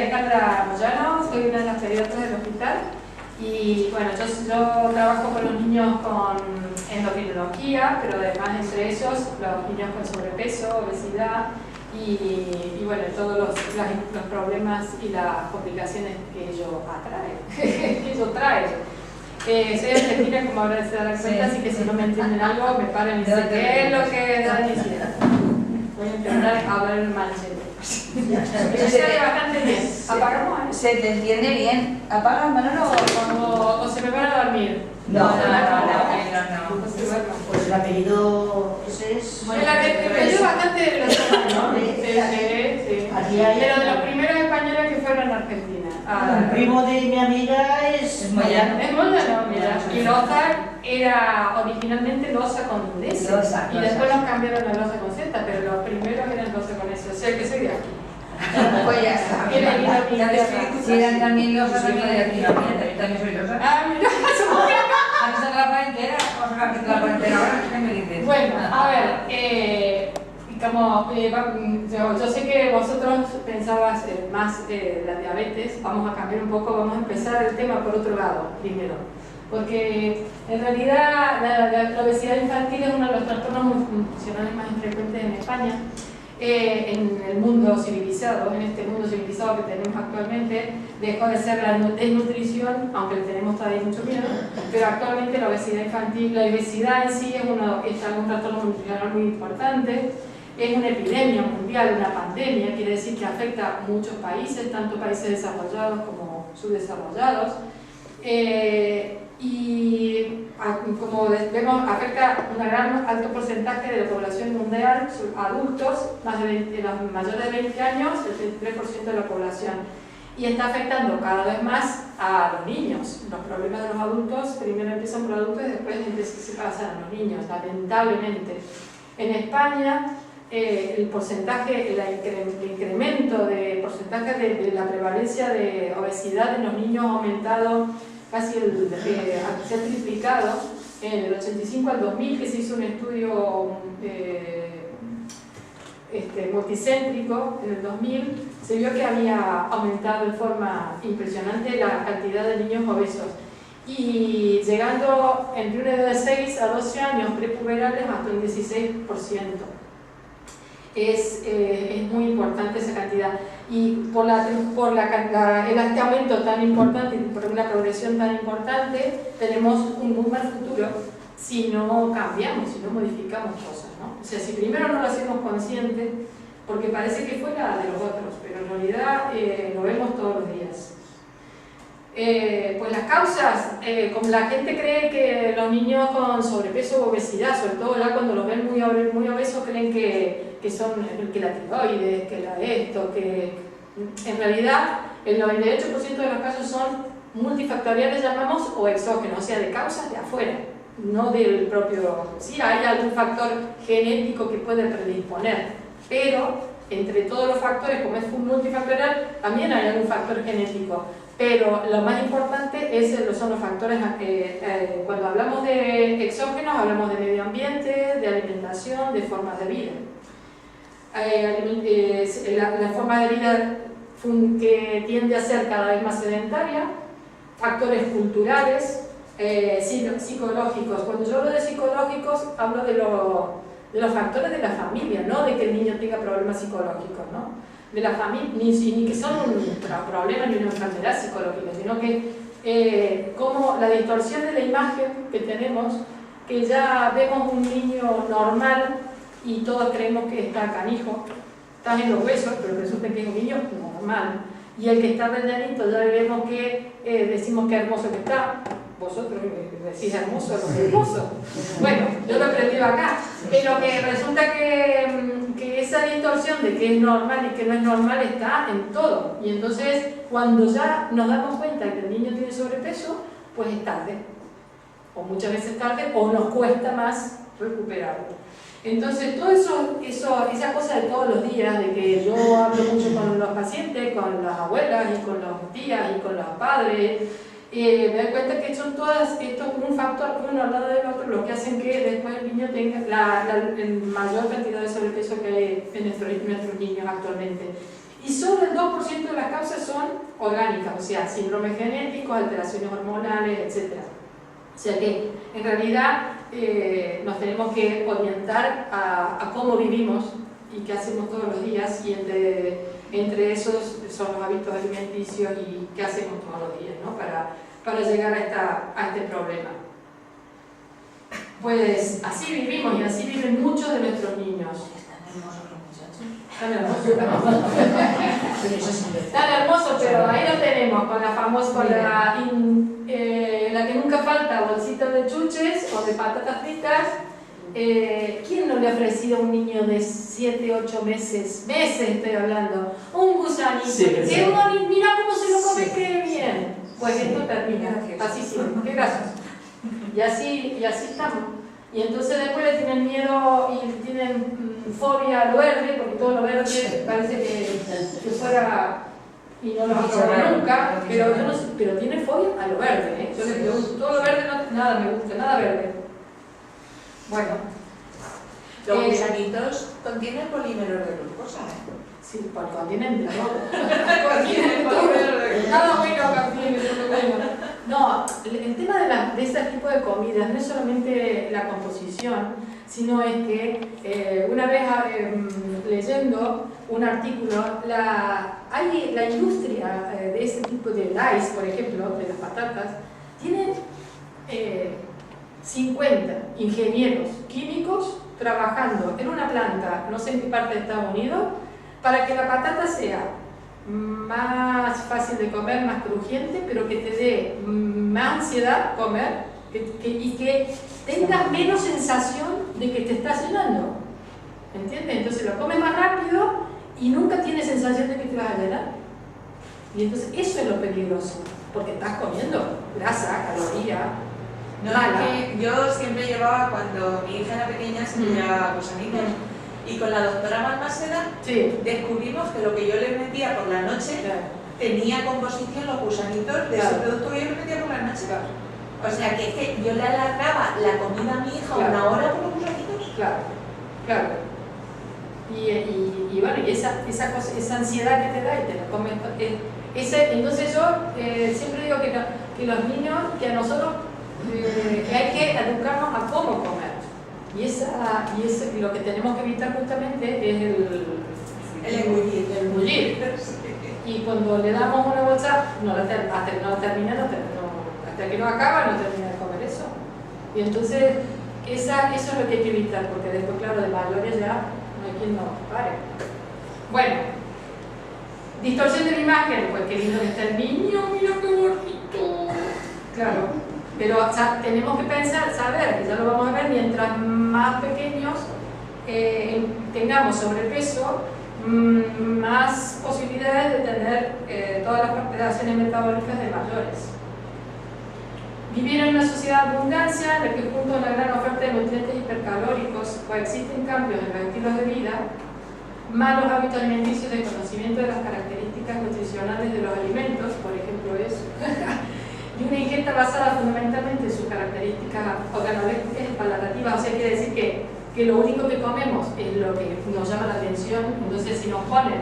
Alejandra Moyano, soy una de las pediatras del hospital y bueno, yo trabajo con los niños con endocrinología, pero además entre ellos los niños con sobrepeso, obesidad y bueno, todos los problemas y las complicaciones que ello atrae, que ello trae. Soy argentina, como ahora se dan cuenta, así que si no me entienden algo me paran y dicen ¿qué es lo que están diciendo? Voy a intentar hablar el manchete. Se ve bastante bien. ¿Apagamos? Se te entiende bien. ¿Apagas, Manolo? O se me van a dormir. No. Pues el apellido ese es... El apellido es bastante gracioso, ¿no? Sí. Pero de los primeros españoles que fueron en Argentina. El primo de mi amiga es Moyano. Es Moyano, mira. Y Loza era originalmente Loza con S. Y después nos cambiaron a Loza con Z, pero los primeros eran Loza con S. O sea que soy de aquí. Pues ya está. He venido a mi tierra. Si eran también losas, también de aquí, yo también soy losa. Ah, mira, Antes de la cuarentena, vamos a quitar la cuarentena ahora, ¿qué me dices? bueno, a ver, yo sé que vosotros pensabas más la diabetes, vamos a cambiar un poco, vamos a empezar el tema por otro lado primero, porque en realidad la obesidad infantil es uno de los trastornos nutricionales más frecuentes en España. En el mundo civilizado, en este mundo civilizado que tenemos actualmente, dejó de ser la desnutrición, aunque le tenemos todavía mucho miedo, pero actualmente la obesidad infantil, la obesidad en sí es un trastorno nutricional muy importante, es una epidemia mundial, una pandemia, quiere decir que afecta a muchos países, tanto países desarrollados como subdesarrollados, y como vemos afecta un alto porcentaje de la población mundial, adultos, los mayores de 20 años, el 33% de la población, y está afectando cada vez más a los niños. Los problemas de los adultos primero empiezan por adultos y después se pasan a los niños, lamentablemente. En España el incremento de porcentaje de la prevalencia de obesidad en los niños ha aumentado casi se ha triplicado en el 85 al 2000, que se hizo un estudio multicéntrico en el 2000, se vio que había aumentado de forma impresionante la cantidad de niños obesos y llegando entre una edad de 6 a 12 años prepuberales hasta un 16%. Es muy importante esa cantidad y por este aumento tan importante y por una progresión tan importante tenemos un muy mal futuro si no cambiamos, si no modificamos cosas, ¿no? O sea, si primero no lo hacemos consciente, porque parece que fuera de los otros, pero en realidad lo vemos todos los días. Pues las causas, como la gente cree que los niños con sobrepeso o obesidad, sobre todo ya cuando los ven muy obesos, creen que son que la tiroides, que esto, que en realidad el 98% de los casos son multifactoriales, llamamos, o exógenos, o sea, de causas de afuera, no del propio. Sí, hay algún factor genético que puede predisponer, pero entre todos los factores, como es multifactorial, también hay algún factor genético. Pero lo más importante son los factores, cuando hablamos de exógenos, hablamos de medio ambiente, de alimentación, de formas de vida. La forma de vida que tiende a ser cada vez más sedentaria, factores culturales, psicológicos. Cuando yo hablo de psicológicos, hablo de los factores de la familia, no de que el niño tenga problemas psicológicos, ¿no? De la familia, ni que son un problema ni una enfermedad psicológica, sino que como la distorsión de la imagen que tenemos, que ya vemos un niño normal y todos creemos que está canijo, está en los huesos, pero resulta que es un niño normal. Y el que está rellenito ya vemos que decimos que hermoso que está. Vosotros decís hermoso, hermoso. Bueno, yo lo he aprendido acá, pero que resulta que esa distorsión de que es normal y que no es normal está en todo. Y entonces, cuando ya nos damos cuenta que el niño tiene sobrepeso, pues es tarde. O muchas veces tarde, o nos cuesta más recuperarlo. Entonces, todo esa cosa de todos los días, de que yo hablo mucho con los pacientes, con las abuelas y con las tías y con los padres, me doy cuenta que son todas, esto es un factor uno al lado del otro, lo que hacen que después el niño tenga la mayor cantidad de sobrepeso que hay en nuestros niños actualmente. Y solo el 2% de las causas son orgánicas, o sea, síndromes genéticos, alteraciones hormonales, etc. O sea que en realidad nos tenemos que orientar a cómo vivimos y qué hacemos todos los días, y entre esos son los hábitos alimenticios y qué hacemos todos los días, ¿no? para llegar a este problema. Pues así vivimos y así viven muchos de nuestros niños. Tan hermosos, tan hermosos, pero ahí lo tenemos, con la famosa, la que nunca falta, bolsita de chuches o de patatas fritas. ¿Quién no le ha ofrecido a un niño de 7, 8 meses estoy hablando, un gusanito? Sí, Mira cómo se lo come, sí. qué bien. Pues esto termina, así sí, qué gracias. Y así estamos. Y entonces después le tienen miedo y tienen fobia a lo verde, porque todo lo verde parece que fuera, y no lo han probado nunca, pero tiene fobia a lo verde, ¿eh? Yo le pregunto, todo lo verde nada me gusta, nada verde. Bueno. Los gusanitos contienen polímeros de glucosa, ¿eh? Sí, contienen de todo. Contienen todo. Nada bueno contiene, bueno. No, el tema de este tipo de comidas no es solamente la composición, sino es que una vez leyendo un artículo, la industria de ese tipo de rice, por ejemplo, de las patatas, tiene 50 ingenieros químicos trabajando en una planta, no sé en qué parte de Estados Unidos, para que la patata sea más fácil de comer, más crujiente, pero que te dé más ansiedad comer y que tengas menos sensación de que te estás llenando. ¿Entiendes? Entonces lo comes más rápido y nunca tienes sensación de que te vas a llenar. Y entonces eso es lo peligroso, porque estás comiendo grasa, caloría. No, es que yo siempre llevaba, cuando mi hija era pequeña, siempre llevaba gusanitos. Y con la doctora Balmaceda descubrimos que lo que yo le metía por la noche tenía composición los gusanitos de ese producto que yo le metía por la noche. O sea que es que yo le alargaba la comida a mi hija una hora por los gusanitos. Claro. Y bueno, y esa ansiedad que te da y te la comes. Entonces yo siempre digo que los niños, que a nosotros que hay que educarnos a cómo comer. Y lo que tenemos que evitar justamente es el bullir. Y cuando le damos una bolsa, hasta que no acaba, no termina de comer eso. Y entonces, eso es lo que hay que evitar, porque después, claro, de valores ya no hay quien nos pare. Bueno, distorsión de la imagen, pues qué lindo que está el niño, mira qué gordito. Claro. Pero tenemos que saber, que ya lo vamos a ver, mientras más pequeños tengamos sobrepeso, más posibilidades de tener todas las alteraciones metabólicas de mayores. Vivir en una sociedad de abundancia en la que junto a una gran oferta de nutrientes hipercalóricos coexisten cambios en los estilos de vida, malos hábitos alimenticios de conocimiento de las características nutricionales de los alimentos, por ejemplo eso, y una ingesta basada fundamentalmente en sus características organolépticas y palatativas. O sea, quiere decir que lo único que comemos es lo que nos llama la atención. Entonces, si nos ponen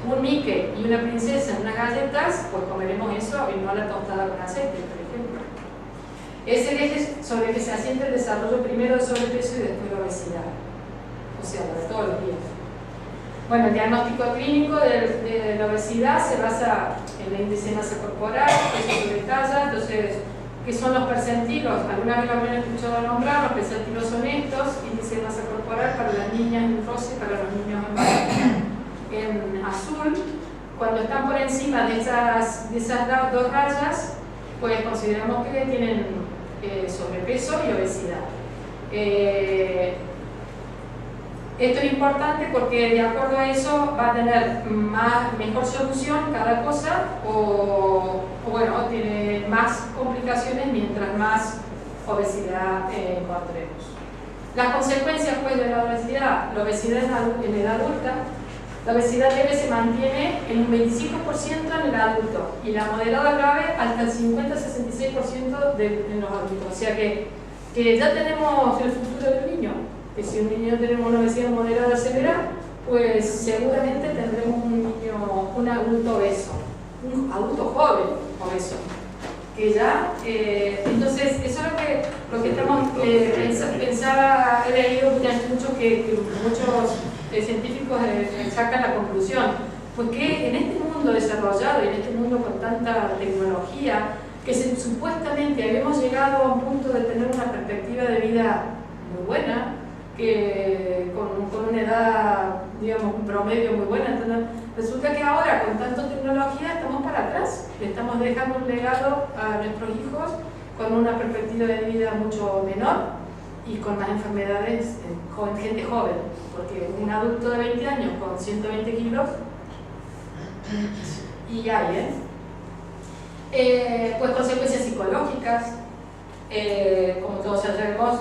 un Mickey y una princesa en unas galletas, pues comeremos eso y no la tostada con aceite, por ejemplo. Es el eje sobre el que se asienta el desarrollo primero del sobrepeso y después la obesidad. O sea, lo de todos los días. Bueno, el diagnóstico clínico de la obesidad se basa en el índice de masa corporal, peso sobre talla. Entonces, ¿qué son los percentilos? Alguna vez lo habrán escuchado nombrar. Los percentilos son estos: índice de masa corporal para las niñas en rosa y para los niños en azul. Cuando están por encima de esas dos rayas, pues consideramos que tienen sobrepeso y obesidad. Esto es importante porque de acuerdo a eso va a tener mejor solución cada cosa o bueno, tiene más complicaciones mientras más obesidad encontremos. Las consecuencias pues de la obesidad en edad adulta, la obesidad leve se mantiene en un 25% en el adulto y la moderada grave hasta el 50-66% en los adultos. O sea que ya tenemos el futuro del niño. Que si un niño tenemos una obesidad moderada severa, pues seguramente tendremos un adulto adulto joven obeso. Que ya, entonces, eso es lo que estamos pensaba, he leído mucho que muchos científicos sacan la conclusión, porque en este mundo desarrollado y en este mundo con tanta tecnología, que supuestamente habíamos llegado a un punto de tener una perspectiva de vida muy buena, que con una edad, digamos, un promedio muy buena, entonces, resulta que ahora con tanta tecnología estamos para atrás, le estamos dejando un legado a nuestros hijos con una perspectiva de vida mucho menor y con más enfermedades en gente joven, porque un adulto de 20 años con 120 kilos y hay, pues consecuencias psicológicas, como todos sabemos,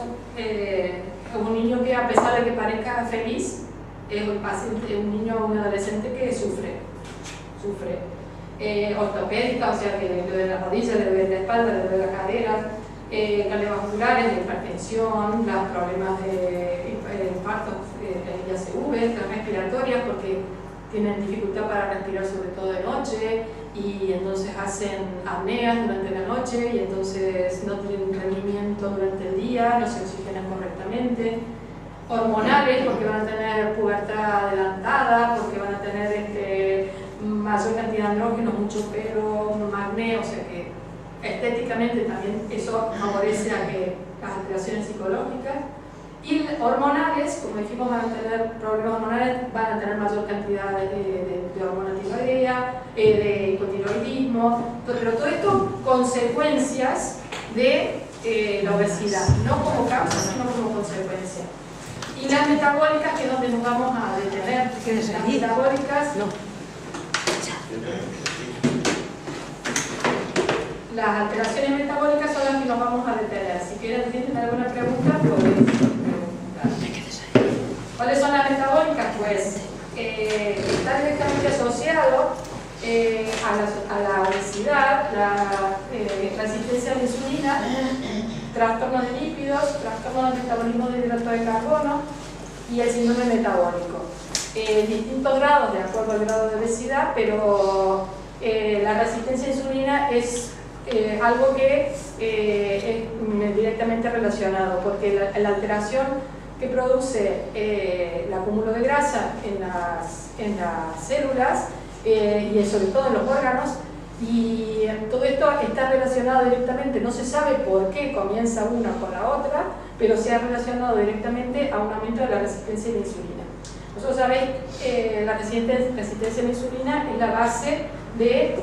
un niño que a pesar de que parezca feliz, es un niño o un adolescente que sufre. Ortopédica, o sea que le duele la rodilla, le duele la espalda, le duele la cadera, cardiovasculares, hipertensión, los problemas de infartos, IACV, respiratorias, porque tienen dificultad para respirar sobre todo de noche y entonces hacen apneas durante la noche y entonces no tienen rendimiento durante el día, no se oxigenan correctamente. Hormonales, porque van a tener pubertad adelantada, porque van a tener mayor cantidad de andrógenos, mucho pelo, más acné, o sea que estéticamente también eso favorece a que las alteraciones psicológicas. Y hormonales, como dijimos, van a tener problemas hormonales, van a tener mayor cantidad de hormona tiroidea, de hipotiroidismo, pero todo esto consecuencias de la obesidad, no como causa, sino como consecuencia. Y las metabólicas, que es donde nos vamos a detener. Las metabólicas, las alteraciones metabólicas son las que nos vamos a detener. Si quieren, ¿tienen alguna pregunta? Pueden preguntar. ¿Cuáles son las metabólicas? Pues está directamente asociado a la obesidad, la resistencia a la insulina, trastornos de lípidos, trastornos de metabolismo de hidrato de carbono y el síndrome metabólico. Distintos grados de acuerdo al grado de obesidad, pero la resistencia a la insulina es algo que es directamente relacionado, porque la alteración que produce el acúmulo de grasa en las células y sobre todo en los órganos, y todo esto está relacionado directamente, no se sabe por qué comienza una con la otra, pero se ha relacionado directamente a un aumento de la resistencia a la insulina. Vosotros sabéis que la resistencia a la insulina es la base de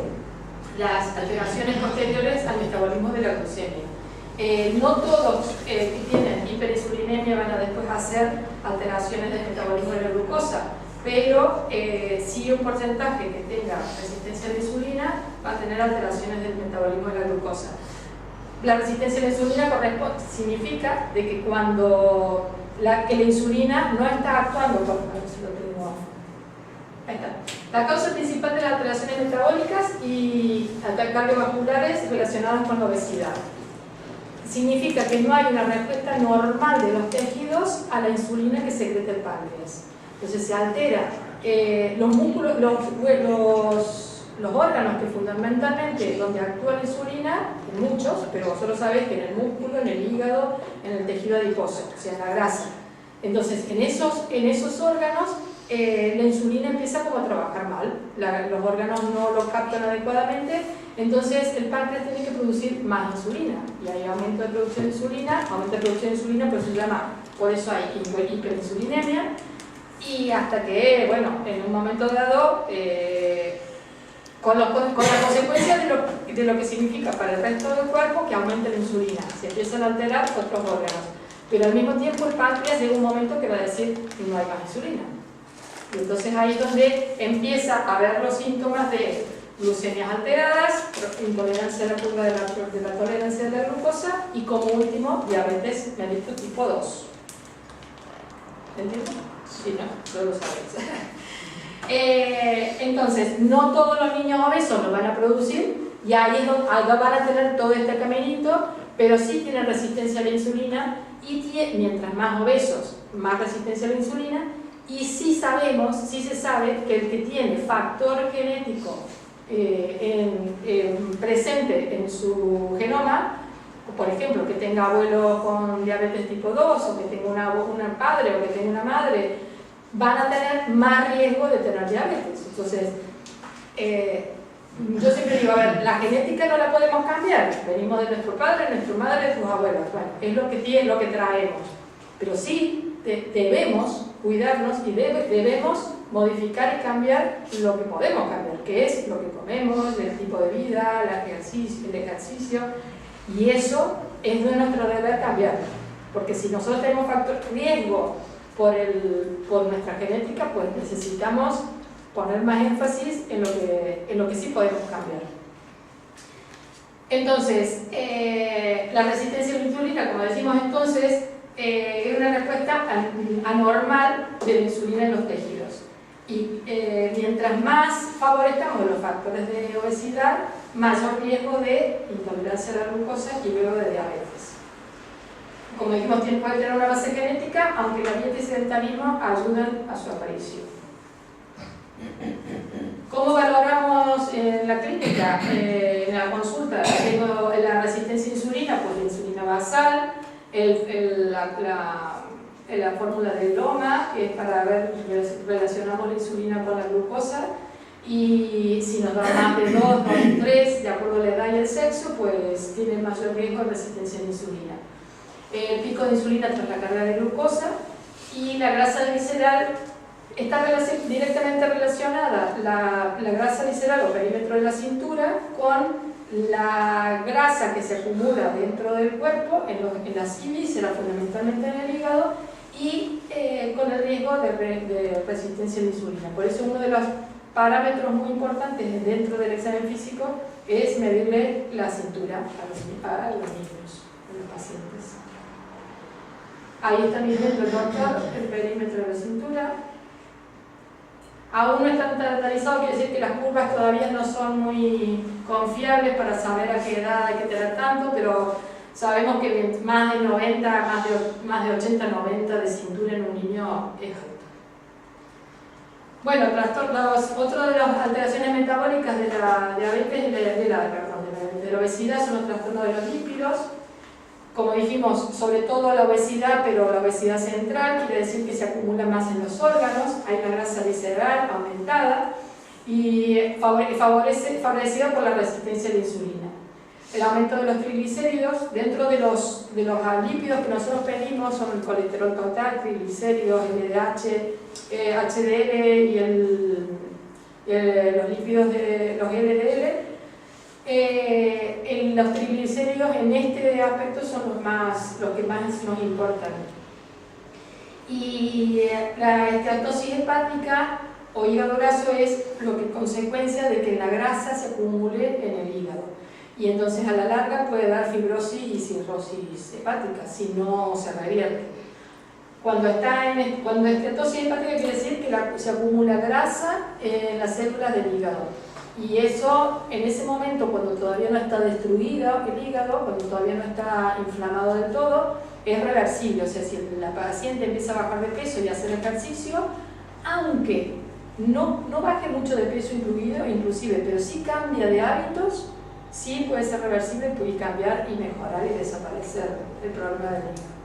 las alteraciones posteriores al metabolismo de la glucemia. No todos que tienen hiperinsulinemia van a después hacer alteraciones del metabolismo de la glucosa, pero sí un porcentaje que tenga resistencia a la insulina va a tener alteraciones del metabolismo de la glucosa. La resistencia a la insulina significa de que cuando la insulina no está actuando, a ver si lo tengo. Ahí está. La causa principal de las alteraciones metabólicas y cardiovasculares relacionadas con la obesidad. Significa que no hay una respuesta normal de los tejidos a la insulina que secreta el páncreas. Entonces se altera los músculos, los órganos que fundamentalmente donde actúa la insulina, en muchos, pero vosotros sabéis que en el músculo, en el hígado, en el tejido adiposo, o sea, en la grasa. Entonces, en esos órganos, la insulina empieza como a trabajar mal, los órganos no lo captan adecuadamente, entonces el páncreas tiene que producir más insulina, y hay aumento de producción de insulina, pues se llama, por eso hay hiperinsulinemia, y hasta que, bueno, en un momento dado, con la consecuencia de lo que significa para el resto del cuerpo que aumente la insulina, se empiezan a alterar otros órganos, pero al mismo tiempo el páncreas llega un momento que va a decir no hay más insulina, y entonces ahí es donde empieza a haber los síntomas de glucemias alteradas, intolerancia a la curva de la tolerancia de la glucosa y como último diabetes mellitus tipo 2. ¿Entiendes? Sí, no lo sabéis. Entonces, no todos los niños obesos lo van a producir, y ahí es donde van a tener todo este caminito, pero sí tienen resistencia a la insulina, y mientras más obesos, más resistencia a la insulina, y sí se sabe que el que tiene factor genético presente en su genoma, por ejemplo, que tenga abuelo con diabetes tipo 2 o que tenga un padre o que tenga una madre, van a tener más riesgo de tener diabetes. Entonces, yo siempre digo, a ver, la genética no la podemos cambiar, venimos de nuestro padre, nuestra madre, de sus abuelos, bueno, es lo que traemos, pero sí debemos cuidarnos y debemos modificar y cambiar lo que podemos cambiar, que es lo que comemos, el tipo de vida, el ejercicio, y eso es de nuestro deber cambiar, porque si nosotros tenemos factor riesgo por nuestra genética, pues necesitamos poner más énfasis en lo que sí podemos cambiar. Entonces, la resistencia a la insulina, como decimos entonces, es una respuesta anormal de la insulina en los tejidos. Y mientras más favorezcamos los factores de obesidad, mayor riesgo de intolerancia a la glucosa y luego de diabetes. Como dijimos, puede tener una base genética, aunque la dieta y sedentarismo ayudan a su aparición. ¿Cómo valoramos en la clínica, en la consulta? Tengo la resistencia a insulina, pues la insulina basal, la fórmula de Loma, que es para ver si relacionamos la insulina con la glucosa, y si nos da más de 2 o 3, de acuerdo a la edad y el sexo, pues tiene mayor riesgo de resistencia a la insulina. El pico de insulina tras la carga de glucosa y la grasa visceral está directamente relacionada, la grasa visceral o perímetro de la cintura, con la grasa que se acumula dentro del cuerpo, en las vísceras, fundamentalmente en el hígado, y con el riesgo de resistencia a la insulina. Por eso uno de los parámetros muy importantes dentro del examen físico es medirle la cintura a los niños, a los pacientes. Ahí está midiendo el doctor el perímetro de la cintura. Aún no están estandarizados, quiere decir que las curvas todavía no son muy confiables para saber a qué edad hay que tener tanto, pero sabemos que más de 90, más de 80-90 de cintura en un niño es alto. Bueno, otra de las alteraciones metabólicas de la diabetes, de la obesidad, son los trastornos de los lípidos. Como dijimos, sobre todo la obesidad, pero la obesidad central quiere decir que se acumula más en los órganos, hay una grasa visceral aumentada y favorecida por la resistencia a la insulina. El aumento de los triglicéridos, dentro de los lípidos que nosotros pedimos son el colesterol total, triglicéridos, LDH, HDL y los lípidos de los LDL. Los triglicéridos en este aspecto son los que más nos importan. Y la esteatosis hepática o hígado graso es consecuencia de que la grasa se acumule en el hígado. Y entonces a la larga puede dar fibrosis y cirrosis hepática si no se revierte. Cuando esteatosis hepática quiere decir que se acumula grasa en las células del hígado. Y eso, en ese momento, cuando todavía no está destruido el hígado, cuando todavía no está inflamado del todo, es reversible. O sea, si la paciente empieza a bajar de peso y a hacer ejercicio, aunque no baje mucho de peso inclusive, pero sí cambia de hábitos, sí puede ser reversible y cambiar y mejorar y desaparecer el problema del hígado.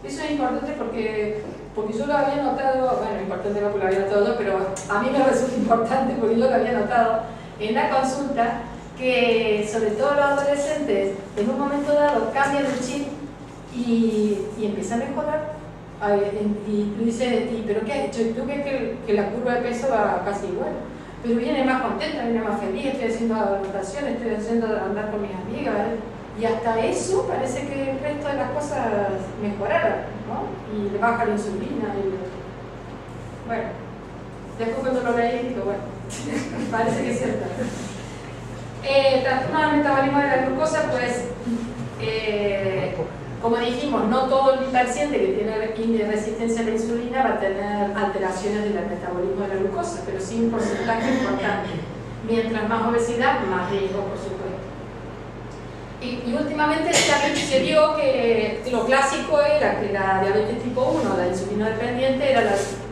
Eso es importante porque yo lo había notado, bueno, importante no porque lo había notado yo, pero a mí me resulta importante porque yo lo había notado en la consulta, que sobre todo los adolescentes en un momento dado cambian el chip y empiezan a mejorar. Y tú dices, ¿pero qué has hecho? ¿Y tú crees que la curva de peso va casi igual? Pero viene más contenta, viene más feliz, estoy haciendo anotaciones, estoy haciendo andar con mis amigas, y hasta eso parece que el resto de las cosas mejoraron, ¿no? Y le baja la insulina. Bueno, después cuando lo leí digo, bueno, parece que es cierto. Trastorno del metabolismo de la glucosa, pues, como dijimos, no todo el paciente que tiene resistencia a la insulina va a tener alteraciones del metabolismo de la glucosa, pero sí un porcentaje importante. Mientras más obesidad, más riesgo, por supuesto. Y últimamente se vio que lo clásico era que la diabetes tipo 1, la insulina dependiente, era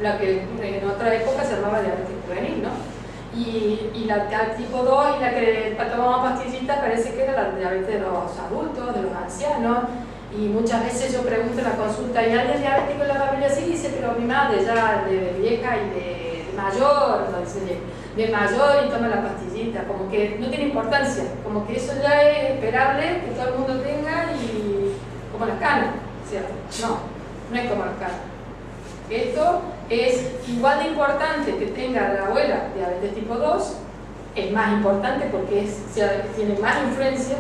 la que en otra época se llamaba diabetes juvenil, ¿no? Y la tipo 2 y la que tomamos pastillitas parece que era la diabetes de los adultos, de los ancianos. Y muchas veces yo pregunto en la consulta, ¿y alguien diabético en la familia? Sí, dice, pero mi madre ya de vieja y de mayor, no dice de mayor y toma la pastillita, como que no tiene importancia, como que eso ya es esperable que todo el mundo tenga y como las canas, ¿cierto? No es como las canas. Esto es igual de importante que tenga la abuela diabetes tipo 2, es más importante porque tiene más influencia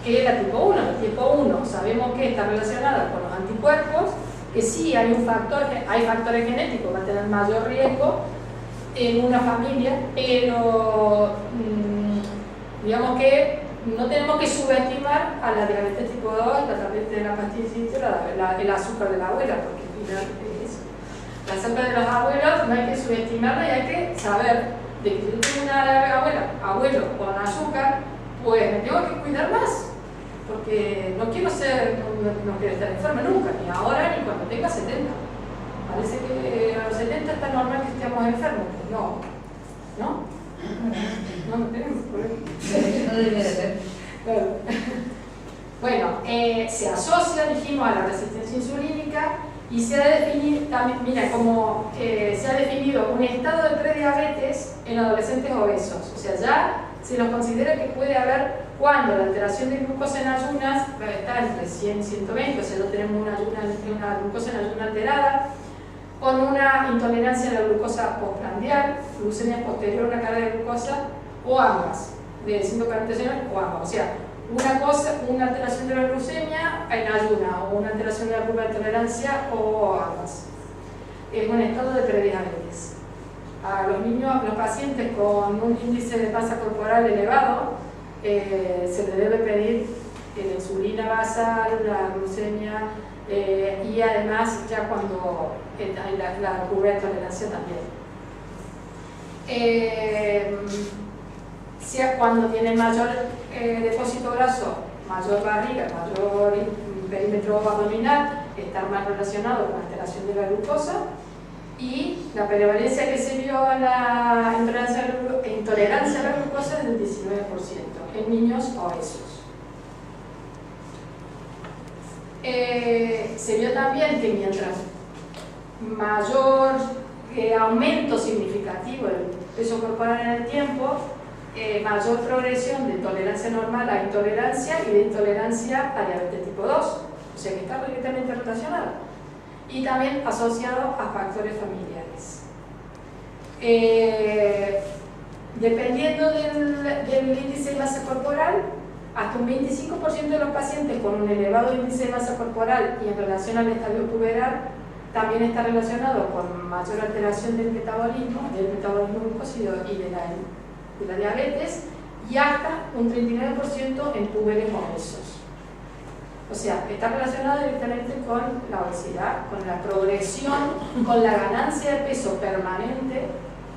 que la tipo 1. La tipo 1 sabemos que está relacionada con los anticuerpos, que sí hay factores genéticos, va a tener mayor riesgo en una familia, pero digamos que no tenemos que subestimar a la diabetes tipo 2, la diabetes de la pastillita, el azúcar de la abuela, porque al final es eso. La azúcar de los abuelos no hay que subestimarla y hay que saber de que si yo tengo una abuelo con azúcar, pues me tengo que cuidar más, porque no quiero estar enferma nunca, ni ahora ni cuando tenga 70. Parece que a los 70 está normal que estemos enfermos. No tenemos problema. No debe de ser. Claro. Bueno, se asocia, dijimos, a la resistencia insulínica y se ha definido también, mira, como se ha definido un estado de prediabetes en adolescentes obesos. O sea, ya se nos considera que puede haber cuando la alteración de glucosa en ayunas está entre 100 y 120, o sea, no tenemos una glucosa en ayunas alterada, con una intolerancia a la glucosa postprandial, glucemia posterior a una carga de glucosa, o ambas, de 140 o ambas. O sea, una alteración de la glucemia en ayuna, o una alteración de la curva de tolerancia, o ambas. Es un estado de prediabetes. A los pacientes con un índice de masa corporal elevado, se les debe pedir la insulina basal, la glucemia, y además ya cuando la curva de tolerancia también. Cuando tiene mayor depósito graso, mayor barriga, mayor perímetro abdominal, está más relacionado con la alteración de la glucosa, y la prevalencia que se vio en la intolerancia a la glucosa es del 19% en niños obesos. Se vio también que mientras mayor aumento significativo del peso corporal en el tiempo, mayor progresión de tolerancia normal a intolerancia y de intolerancia a diabetes tipo 2, o sea que está directamente relacionado, y también asociado a factores familiares. Dependiendo del índice de masa corporal, hasta un 25% de los pacientes con un elevado índice de masa corporal y en relación al estadio puberal también está relacionado con mayor alteración del metabolismo glucósido y de la diabetes, y hasta un 39% en puberes obesos. O sea, está relacionado directamente con la obesidad, con la progresión, con la ganancia de peso permanente.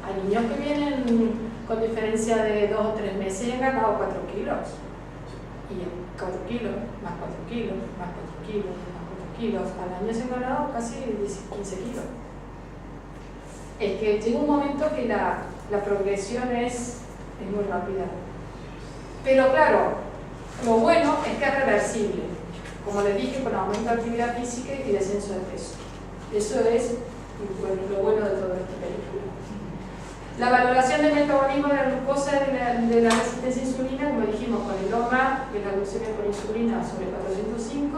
Hay niños que vienen con diferencia de 2 o 3 meses y han ganado 4 kilos. Y 4 kilos, más 4 kilos, más 4 kilos, más 4 kilos. Al año se han ganado casi 15 kilos. Es que llega un momento que la progresión es muy rápida. Pero claro, lo bueno es que es reversible. Como les dije, con aumento de actividad física y descenso de peso. Eso es lo bueno de toda esta película. La valoración del metabolismo de la glucosa de la resistencia a insulina, como dijimos, con el OMA, que es la glucemia por insulina sobre 405,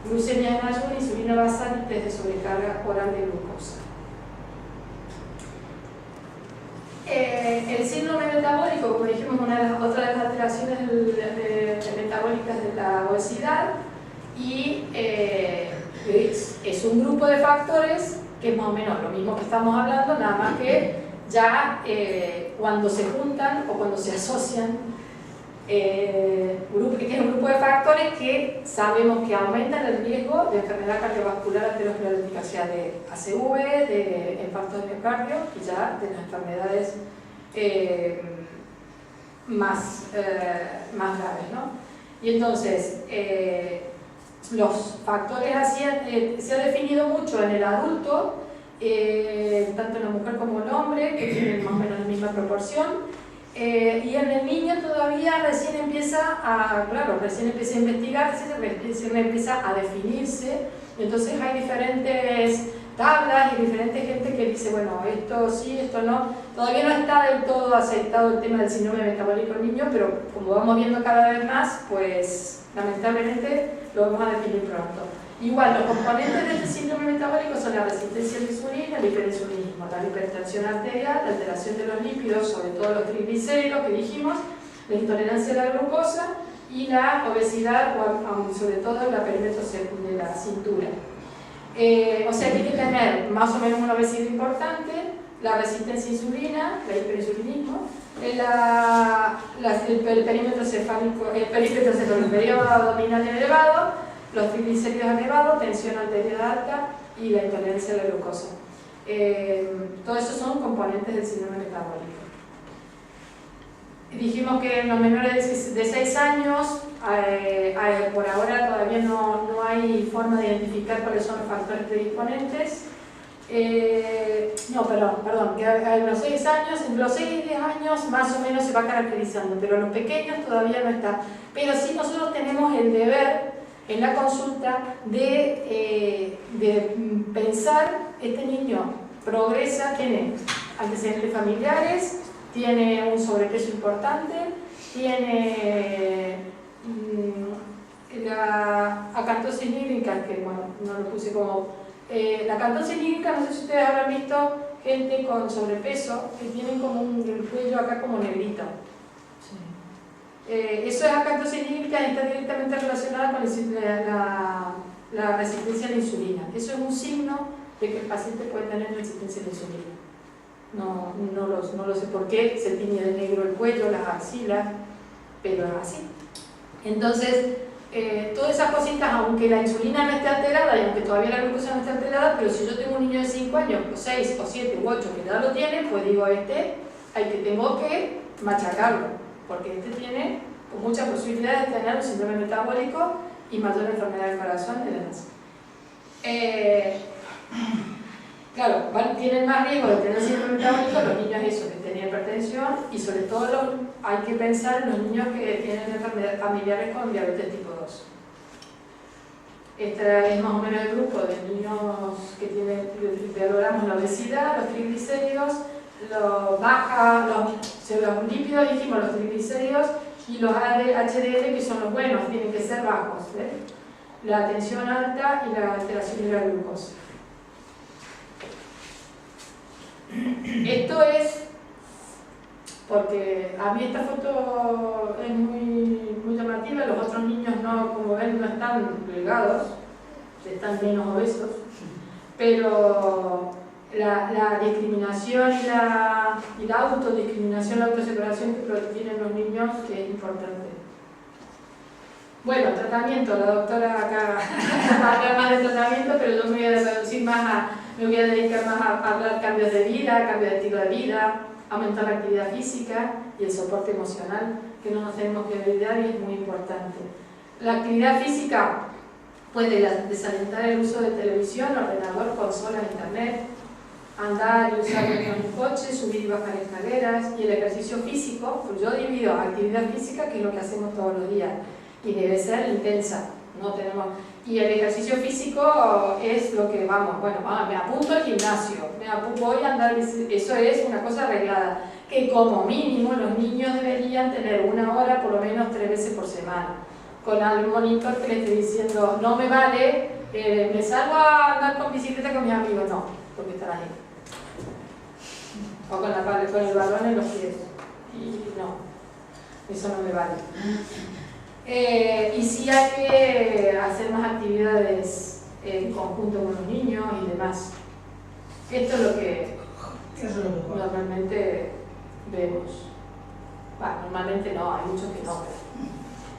glucemia en ayuno, insulina basal y test de sobrecarga oral de glucosa. El síndrome metabólico, como dijimos, otra de las alteraciones metabólicas de la obesidad, y es un grupo de factores que es más o menos lo mismo que estamos hablando, nada más que ya cuando se juntan o cuando se asocian, es un grupo de factores que sabemos que aumentan el riesgo de enfermedad cardiovascular aterosclerótica, o sea, de ACV, de infarto de miocardio y ya de las enfermedades más graves, ¿no? Y entonces, los factores se ha definido mucho en el adulto tanto en la mujer como en el hombre, que tienen más o menos la misma proporción. Y en el niño todavía recién empieza a investigar, recién empieza a definirse. Entonces hay diferentes tablas y diferente gente que dice, bueno, esto sí, esto no. Todavía no está del todo aceptado el tema del síndrome metabólico en niños, pero como vamos viendo cada vez más, pues lamentablemente lo vamos a definir pronto. Igual, los componentes de este síndrome metabólico son la resistencia a la insulina, el hiperinsulinismo, la hipertensión arterial, la alteración de los lípidos, sobre todo los triglicéridos que dijimos, la intolerancia a la glucosa y la obesidad, sobre todo en el perímetro de la cintura. O sea que hay que tener más o menos una obesidad importante, la resistencia a insulina, el hiperinsulinismo, el perímetro cefálico, el periodo abdominal elevado, los triglicéridos elevados, tensión arterial alta y la intolerancia a la glucosa. Todos esos son componentes del síndrome metabólico. Dijimos que en los menores de 6 años, por ahora todavía no hay forma de identificar cuáles son los factores predisponentes. Perdón, que a los 6 años, entre los 6 y 10 años más o menos se va caracterizando, pero los pequeños todavía no está. Pero sí nosotros tenemos el deber en la consulta de pensar, este niño progresa, tiene antecedentes familiares, tiene un sobrepeso importante, tiene la acantosis nígrica, que bueno, no lo puse como... la acantosis nígrica, no sé si ustedes habrán visto gente con sobrepeso que tienen como el cuello acá como negrito. Eso es acantosis nígrica y está directamente relacionada con la resistencia a la insulina. Eso es un signo de que el paciente puede tener resistencia a la insulina. No lo sé por qué, se tiñe de negro el cuello, las axilas, pero es así. Entonces, todas esas cositas, aunque la insulina no esté alterada y aunque todavía la glucosa no esté alterada, pero si yo tengo un niño de 5 años, o 6, o 7, u 8 que ya lo tiene, pues digo, tengo que machacarlo, porque tiene muchas posibilidades de tener un síndrome metabólico y mayor enfermedad del corazón y demás. Claro, tienen más riesgo de tener síndrome metabólico los niños que tienen hipertensión y sobre todo hay que pensar en los niños que tienen enfermedades familiares con diabetes tipo 2. Este es más o menos el grupo de niños que tienen, valoramos la obesidad, los triglicéridos, los lípidos, dijimos los triglicéridos y los HDL, que son los buenos, tienen que ser bajos, la tensión alta y la alteración de la glucosa. Esto es porque a mí esta foto es muy llamativa, los otros niños como ven no están delgados, están menos obesos, pero la discriminación y la autodiscriminación, la autoseparación que tienen los niños es importante. Bueno, tratamiento, la doctora acá va a hablar más de tratamiento, pero yo me voy a reducir me voy a dedicar más a hablar cambios de vida, cambios de estilo de vida, aumentar la actividad física y el soporte emocional, que no nos tenemos que olvidar y es muy importante. La actividad física puede desalentar el uso de televisión, ordenador, consola, internet, andar y usar un coche, subir y bajar escaleras, y el ejercicio físico, pues yo divido actividad física, que es lo que hacemos todos los días, y debe ser intensa. Y el ejercicio físico es lo que me apunto al gimnasio, voy a andar, eso es una cosa arreglada, que como mínimo los niños deberían tener 1 hora por lo menos 3 veces por semana, con algún monitor que le esté diciendo, no me vale, me salgo a andar con bicicleta con mis amigos, no, porque están ahí. O con el balón en los pies, y no, eso no me vale. Y sí hay que hacer más actividades en conjunto con los niños y demás. Esto es lo que normalmente vemos. Normalmente no, hay muchos que no.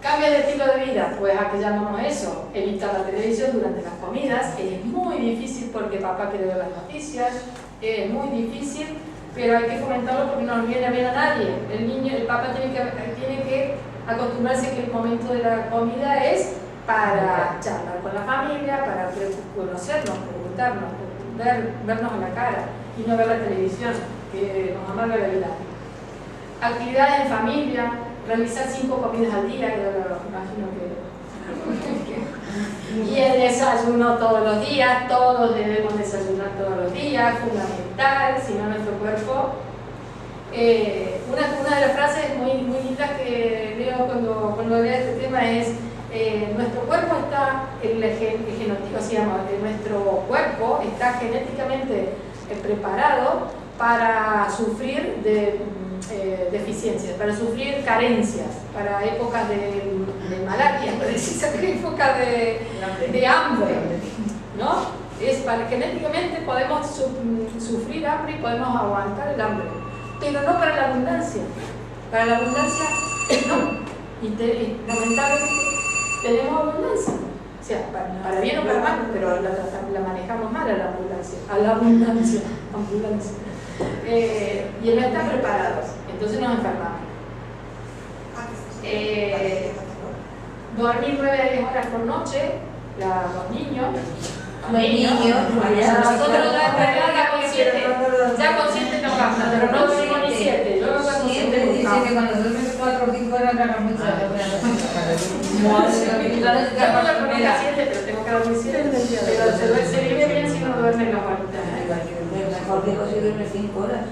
Cambio de estilo de vida, pues ¿a qué llamamos eso? Evitar la televisión durante las comidas. Es muy difícil porque papá quiere ver las noticias, es muy difícil, pero hay que fomentarlo porque no viene a ver a nadie. El papá tiene que acostumbrarse que el momento de la comida es para charlar con la familia, para conocernos, preguntarnos, vernos a la cara y no ver la televisión, que nos amarga la vida. Actividades en familia, realizar 5 comidas al día, yo lo imagino que... Y el desayuno todos los días, todos debemos desayunar todos los días, fundamental, si no nuestro cuerpo... Una de las frases muy lindas que leo cuando leo este tema es nuestro cuerpo está, el genotipo, nuestro cuerpo está genéticamente preparado para sufrir de deficiencias, para sufrir carencias, para épocas de malaria, para épocas de hambre, ¿no? Genéticamente podemos sufrir hambre y podemos aguantar el hambre, pero no para la abundancia. Para la abundancia, no. Y lamentablemente tenemos abundancia. O sea, para bien o para mal, pero la manejamos mal a la abundancia. Y no están preparados, entonces nos enfermamos. Dormir 9 a 10 horas por noche, los niños. Nosotros ya con 7 nos basta, pero no dormimos ni 7. Yo no duermo 7 nunca. Cuando duermes 4 o 5 horas ganas mucho. Yo no duermo nunca 7, pero tengo que dormir 7. Pero se vive bien si no duerme las horitas. Mejor digo si duerme 5 horas.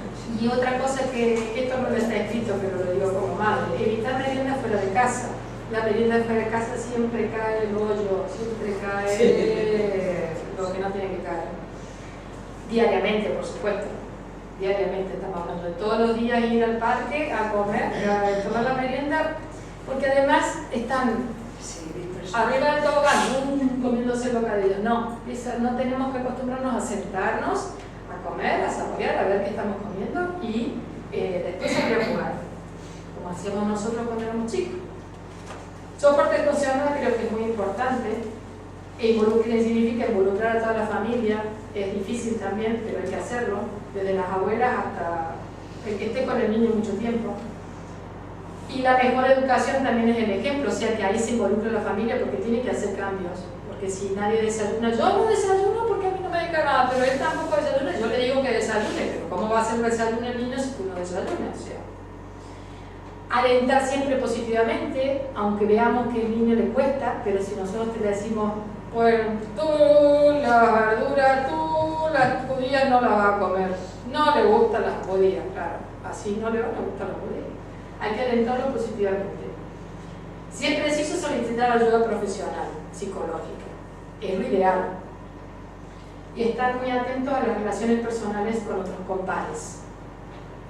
Y otra cosa que esto no está escrito, pero lo digo como madre, evitar merienda fuera de casa. La merienda fuera de casa siempre cae el hoyo, siempre cae lo que no tiene que caer. Diariamente, por supuesto. Diariamente estamos hablando de todos los días ir al parque a comer, a tomar la merienda, porque además están arriba del tobogán, comiéndose bocadillos. No tenemos que acostumbrarnos a sentarnos, a comer, a saborear, a ver qué estamos comiendo y después salir a jugar, como hacíamos nosotros cuando éramos chicos. Soporte emocional creo que es muy importante. Significa involucrar a toda la familia. Es difícil también, pero hay que hacerlo, desde las abuelas hasta el que esté con el niño mucho tiempo. Y la mejor educación también es el ejemplo, o sea que ahí se involucra la familia porque tiene que hacer cambios. Porque si nadie desayuna, yo no desayuno porque a mí no me dedica nada, pero él tampoco desayuna, yo le digo que desayune, pero ¿cómo va a hacer desayuno el niño si tú no desayunas? O sea, alentar siempre positivamente, aunque veamos que al niño le cuesta, pero si nosotros le decimos, pues tú las verduras, tú las judías no las vas a comer, no le gustan las judías, claro, así no le van a gustar las judías. Hay que alentarlo positivamente. Si es preciso solicitar ayuda profesional, psicológica, es lo ideal. Y estar muy atentos a las relaciones personales con otros compares,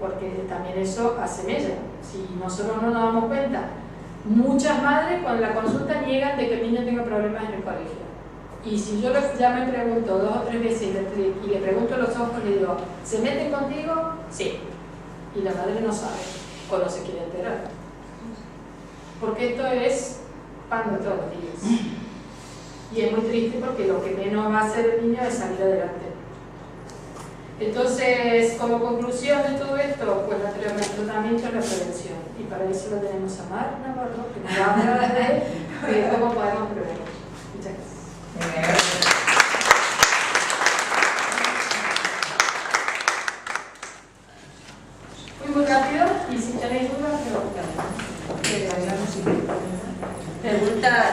porque también eso hace mella. Si nosotros no nos damos cuenta, muchas madres cuando la consulta niegan de que el niño tenga problemas en el colegio. Y si yo ya me pregunto 2 o 3 veces y le pregunto a los ojos, le digo, ¿se meten contigo? Sí. Y la madre no sabe o no se quiere enterar. Porque esto es pan de todos los días. Y es muy triste porque lo que menos va a hacer el niño es salir adelante. Entonces, como conclusión de todo esto, pues el tratamiento es la prevención. Y para eso lo tenemos a Mar Navarro, que nos va a hablar de cómo podemos prevenir. Muchas gracias. Muy rápido, y si tenéis dudas,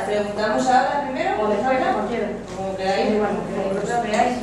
¿Preguntamos ahora primero? O después, como quieran. Como queráis, como vosotros veáis.